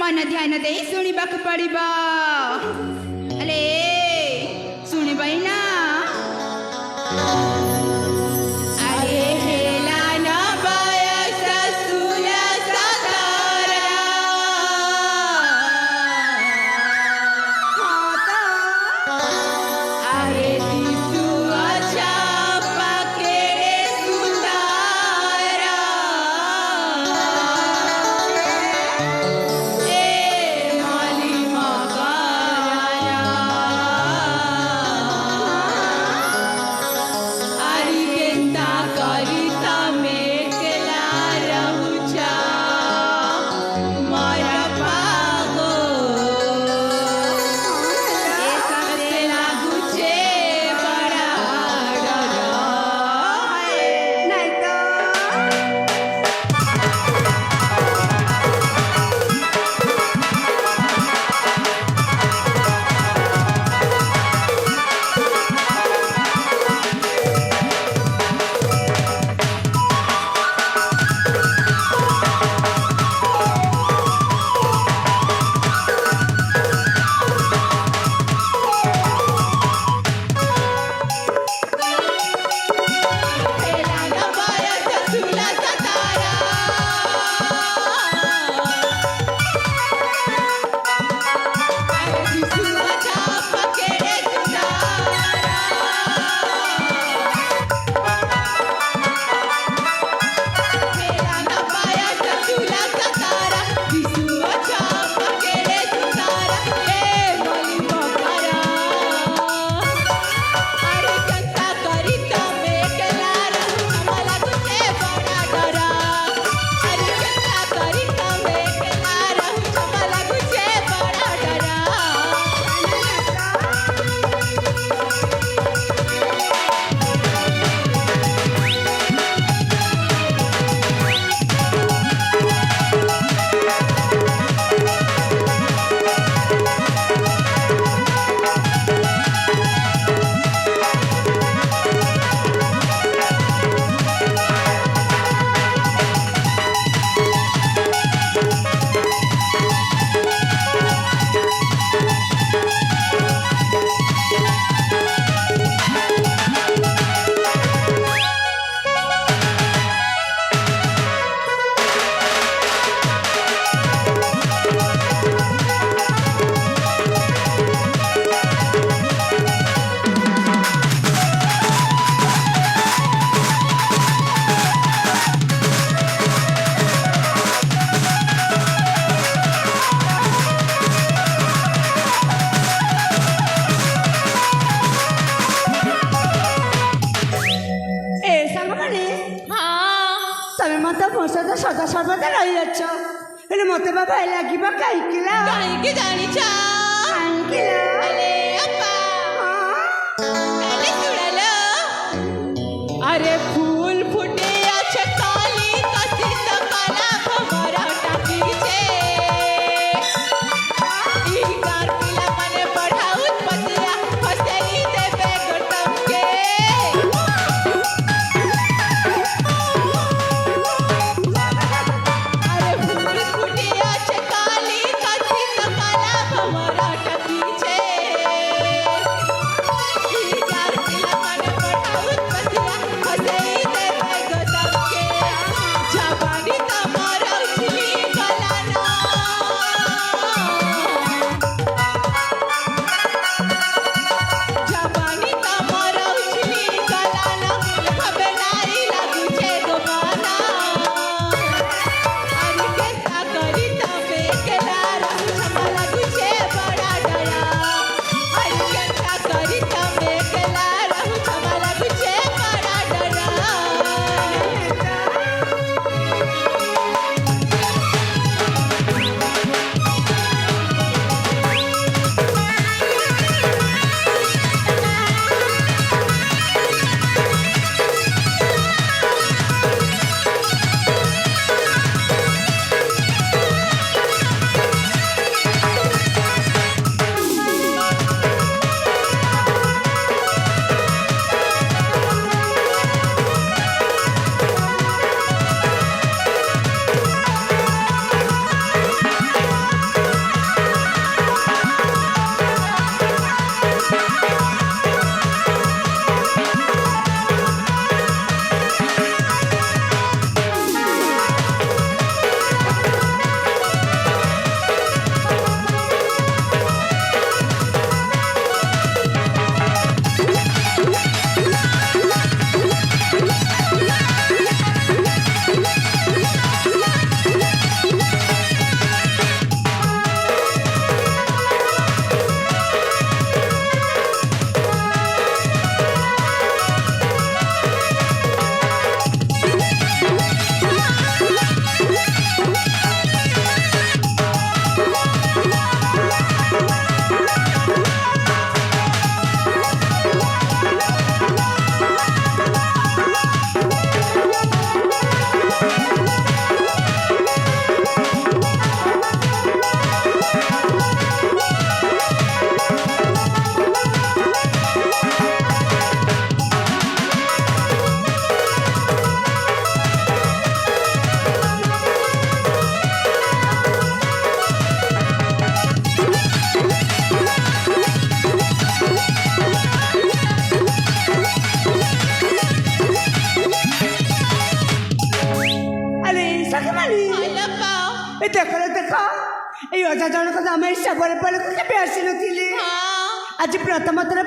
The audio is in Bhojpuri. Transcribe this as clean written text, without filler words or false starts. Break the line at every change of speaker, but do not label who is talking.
मन ध्यान दे शुणवाक पड़ब अरे शुणब ना अरे हेला न बयस सुल सदारा अरे दिसु अच्छा पकेड़े सुतारा
सदा सर्वदा रही जाच हेले मते बाबा लागिबा काईकिला
काईकी जानिछा
काईकिला
अरे अप्पा काले सुड़ालो अरे फूल फुटे अच्छे काली कसी तो काला भमरा टाकी छे ई कार पिला मने बढ़ाउत पतिया हसेली देबे गटम के अरे फूल फुटे अच्छे काली कसी तो काला भमरा टाकी छे
ସଖିମାନି
ଭଲ ପାଅ
ଏ ଦେଖ ଏଇ ଅଜା ଜଣକ ଆମ ଏଇ ଶ୍ରାବଣ ବେଳକୁ କେବେ ଆସିନଥିଲେ
ହଁ
ଆଜି ପ୍ରଥମ ଥର